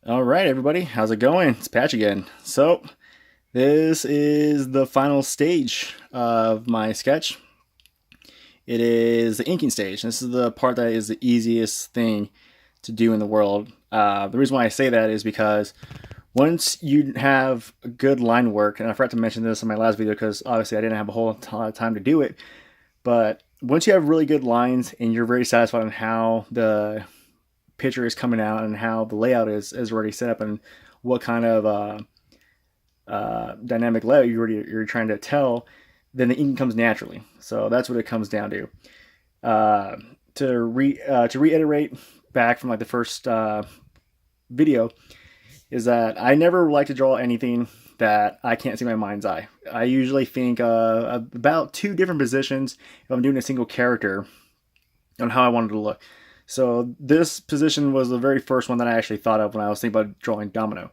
All right, everybody, how's it going? It's Patch again. So, this is the final stage of my sketch. It is the inking stage. This is the part that is the easiest thing to do in the world. The reason why I say that is because once you have good line work, and I forgot to mention this in my last video because obviously I didn't have a whole lot of time to do it, but once you have really good lines and you're very satisfied on how the picture is coming out and how the layout is already set up and what kind of dynamic layout you're trying to tell, then the inking comes naturally. So that's what it comes down to. To reiterate back from like the first video is that I never like to draw anything that I can't see my mind's eye. I usually think about two different positions if I'm doing a single character on how I wanted to look. So this position was the very first one that I actually thought of when I was thinking about drawing Domino.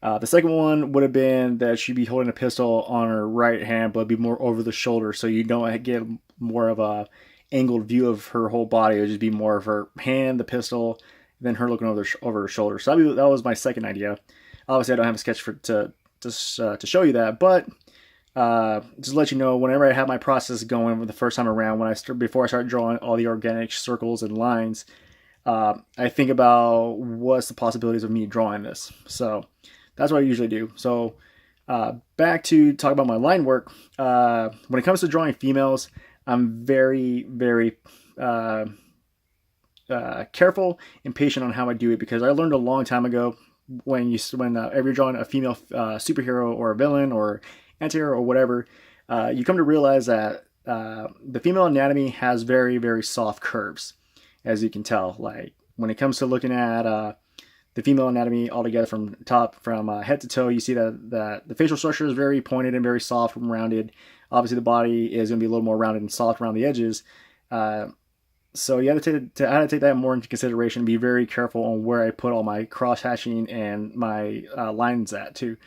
The second one would have been that she'd be holding a pistol on her right hand, but it'd be more over the shoulder, so you don't get more of a angled view of her whole body. It would just be more of her hand, the pistol, then her looking over her shoulder. So that was my second idea. Obviously, I don't have a sketch to show you that, but just to let you know, whenever I have my process going for the first time around, before I start drawing all the organic circles and lines, I think about what's the possibilities of me drawing this. So that's what I usually do. So back to talk about my line work. When it comes to drawing females, I'm very, very careful and patient on how I do it because I learned a long time ago if you're drawing a female superhero or a villain or anti-hero or whatever, you come to realize that the female anatomy has very, very soft curves, as you can tell. Like when it comes to looking at the female anatomy altogether from head to toe, you see that the facial structure is very pointed and very soft and rounded. Obviously, the body is going to be a little more rounded and soft around the edges. So you have to take that more into consideration and be very careful on where I put all my cross hatching and my lines at too.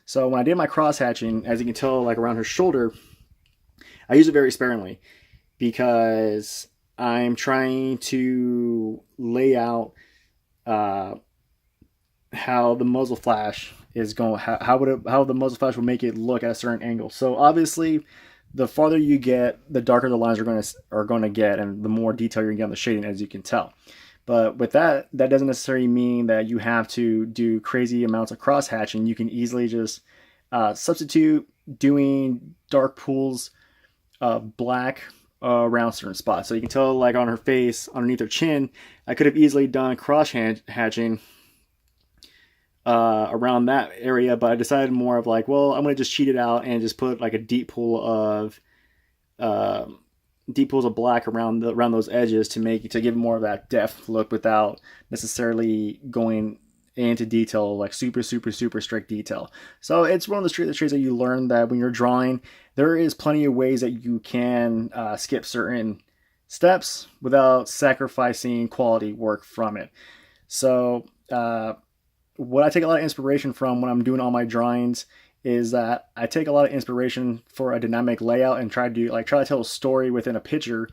So when I did my cross hatching, as you can tell, like around her shoulder, I use it very sparingly because I'm trying to lay out uh, how the muzzle flash is going, how the muzzle flash will make it look at a certain angle. So obviously, the farther you get, the darker the lines are going to get, and the more detail you're going to get on the shading, as you can tell. But with that doesn't necessarily mean that you have to do crazy amounts of cross hatching. You can easily just substitute doing dark pools of black around certain spots. So you can tell, like on her face, underneath her chin, I could have easily done cross hatching around that area, but I decided more of like, well, I'm going to just cheat it out and just put like a uh, deep pools of black around those edges to give more of that depth look without necessarily going into detail, like super strict detail. So it's one of the traits that you learn that when you're drawing, there is plenty of ways that you can skip certain steps without sacrificing quality work from it. So what I take a lot of inspiration from when I'm doing all my drawings is that I take a lot of inspiration for a dynamic layout and try to tell a story within a picture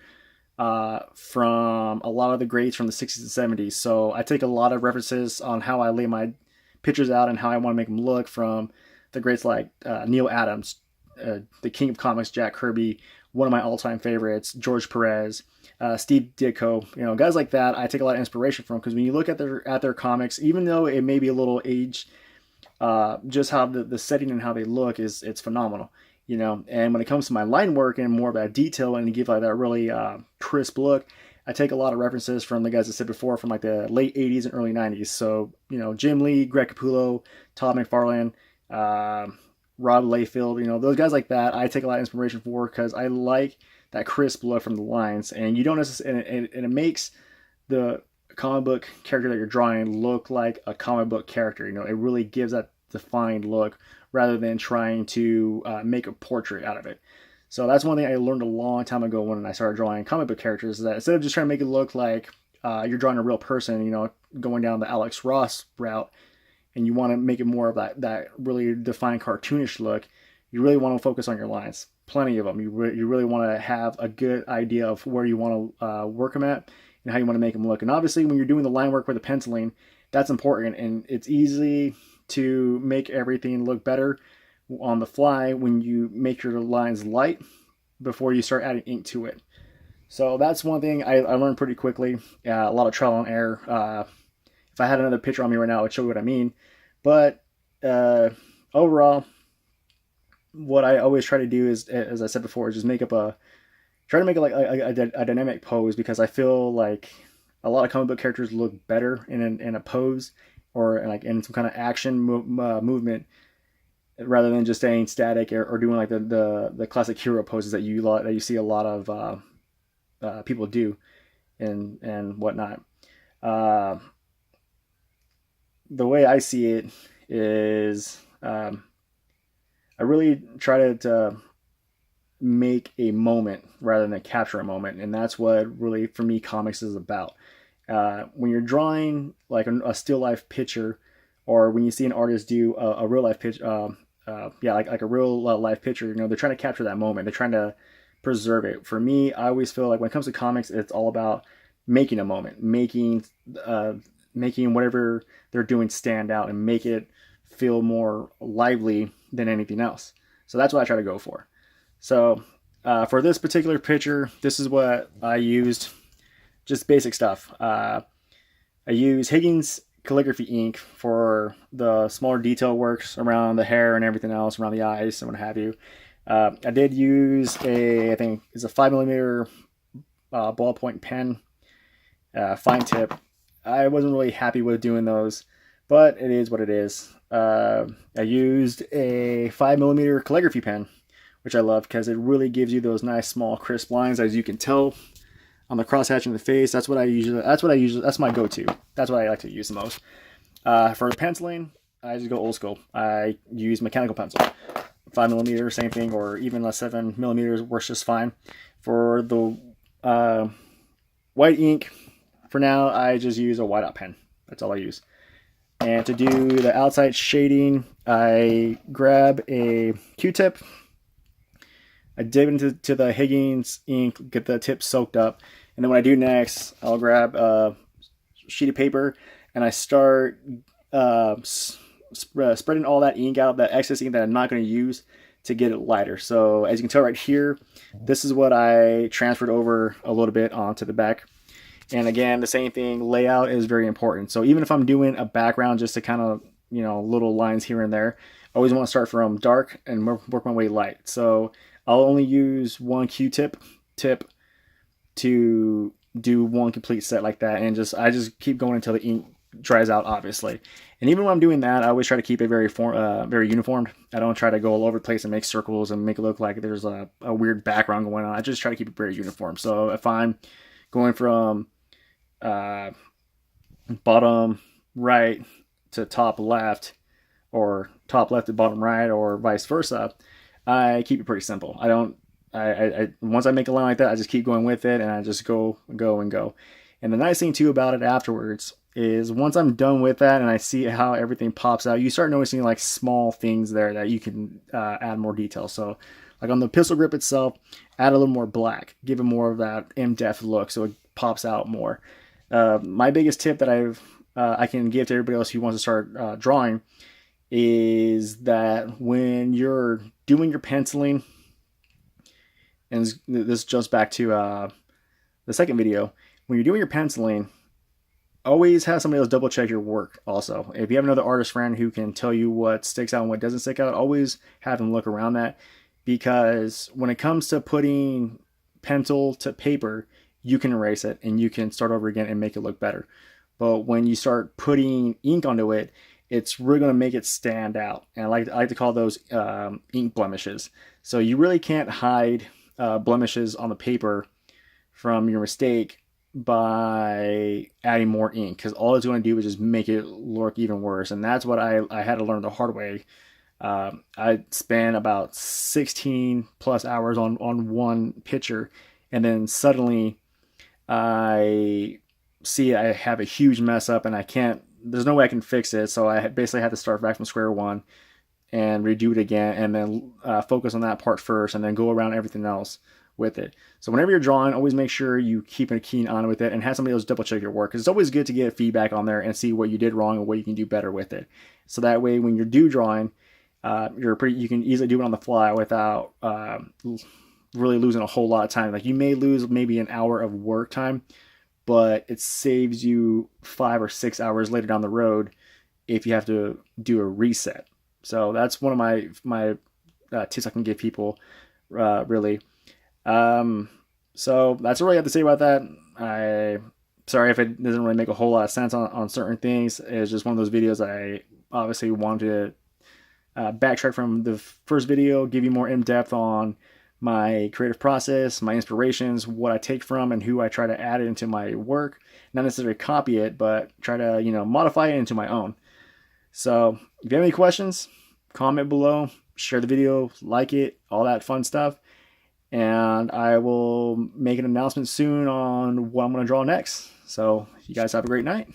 from a lot of the greats from the 60s and 70s. So I take a lot of references on how I lay my pictures out and how I want to make them look from the greats like Neil Adams, the king of comics, Jack Kirby, one of my all-time favorites, George Perez, Steve Ditko, guys like that. I take a lot of inspiration from because when you look at their comics, even though it may be a little aged, just how the setting and how they look it's phenomenal. And when it comes to my line work and more about detail and to give like that really crisp look, I take a lot of references from the guys I said before from like the late 80s and early 90s. So Jim Lee, Greg Capullo, Todd McFarlane, Rob Layfield, those guys like that I take a lot of inspiration for because I like that crisp look from the lines, and you don't necessarily, and it makes the comic book character that you're drawing look like a comic book character. It really gives that defined look rather than trying to make a portrait out of it. So that's one thing I learned a long time ago when I started drawing comic book characters, is that instead of just trying to make it look like you're drawing a real person, going down the Alex Ross route, and you want to make it more of that really defined cartoonish look, you really want to focus on your lines. Plenty of them. You really want to have a good idea of where you want to work them at and how you want to make them look. And obviously, when you're doing the line work with the penciling, that's important, and it's easy to make everything look better on the fly when you make your lines light before you start adding ink to it. So that's one thing I learned pretty quickly. A lot of trial and error. If I had another picture on me right now, I would show you what I mean. But uh, overall, what I always try to do is, as I said before, is just make up a try to make it like a dynamic pose, because I feel like a lot of comic book characters look better in a pose or like in some kind of action movement rather than just staying static, or doing like the classic hero poses that you see a lot of people do and whatnot. Uh, the way I see it is, I really try to make a moment rather than capture a moment, and that's what really for me comics is about. When you're drawing like a still life picture, or when you see an artist do a real life pitch, yeah, like a real life picture, you know, they're trying to capture that moment. They're trying to preserve it. For me, I always feel like when it comes to comics, it's all about making a moment, making whatever they're doing stand out and make it feel more lively than anything else. So that's what I try to go for. So for this particular picture, this is what I used. Just basic stuff. I use Higgins calligraphy ink for the smaller detail works around the hair and everything else, around the eyes and what have you. I did use I think it's a 5mm ballpoint pen, fine tip. I wasn't really happy with doing those, but it is what it is. I used a 5mm calligraphy pen, which I love because it really gives you those nice small crisp lines, as you can tell on the crosshatch in the face. That's my go-to. That's what I like to use the most. For penciling, I just go old school. I use mechanical pencil. 5mm, same thing, or even less 7mm works just fine. For the white ink, for now, I just use a whiteout pen. That's all I use. And to do the outside shading, I grab a Q-tip. I dip into the Higgins ink, get the tip soaked up. And then what I do next, I'll grab a sheet of paper and I start spreading all that ink out, that excess ink that I'm not going to use, to get it lighter. So as you can tell right here, this is what I transferred over a little bit onto the back. And again, the same thing, layout is very important. So even if I'm doing a background just to kind of, you know, little lines here and there, I always want to start from dark and work my way light. So I'll only use one Q-tip to do one complete set like that, and I just keep going until the ink dries out, obviously. And even when I'm doing that, I always try to keep it very uniformed. I don't try to go all over the place and make circles and make it look like there's a weird background going on. I just try to keep it very uniform. So if I'm going from bottom right to top left, or top left to bottom right, or vice versa, I keep it pretty simple. I don't. I once I make a line like that, I just keep going with it, and I just go. And the nice thing too about it afterwards is once I'm done with that and I see how everything pops out, you start noticing like small things there that you can add more detail. So like on the pistol grip itself, add a little more black, give it more of that in-depth look so it pops out more. My biggest tip that I can give to everybody else who wants to start drawing is that when you're doing your penciling, and this jumps back to the second video, when you're doing your penciling, always have somebody else double check your work also. If you have another artist friend who can tell you what sticks out and what doesn't stick out, always have them look around that, because when it comes to putting pencil to paper, you can erase it and you can start over again and make it look better. But when you start putting ink onto it, it's really going to make it stand out. And I like to call those ink blemishes. So you really can't hide blemishes on the paper from your mistake by adding more ink, because all it's going to do is just make it look even worse. And that's what I had to learn the hard way. I spent about 16 plus hours on one picture, and then suddenly I see I have a huge mess up and there's no way I can fix it. So I basically had to start back from square one and redo it again, and then focus on that part first and then go around everything else with it. So whenever you're drawing, always make sure you keep a keen eye with it and have somebody else double check your work, because it's always good to get feedback on there and see what you did wrong and what you can do better with it. So that way, when you're drawing, you can easily do it on the fly without really losing a whole lot of time. Like you may lose maybe an hour of work time, but it saves you 5 or 6 hours later down the road if you have to do a reset. So that's one of my tips I can give people, really. So that's what I have to say about that. Sorry if it doesn't really make a whole lot of sense on certain things. It's just one of those videos I obviously wanted to backtrack from the first video, give you more in-depth on my creative process, my inspirations, what I take from and who I try to add it into my work. Not necessarily copy it, but try to, modify it into my own. So if you have any questions, comment below, share the video, like it, all that fun stuff. And I will make an announcement soon on what I'm going to draw next. So you guys have a great night.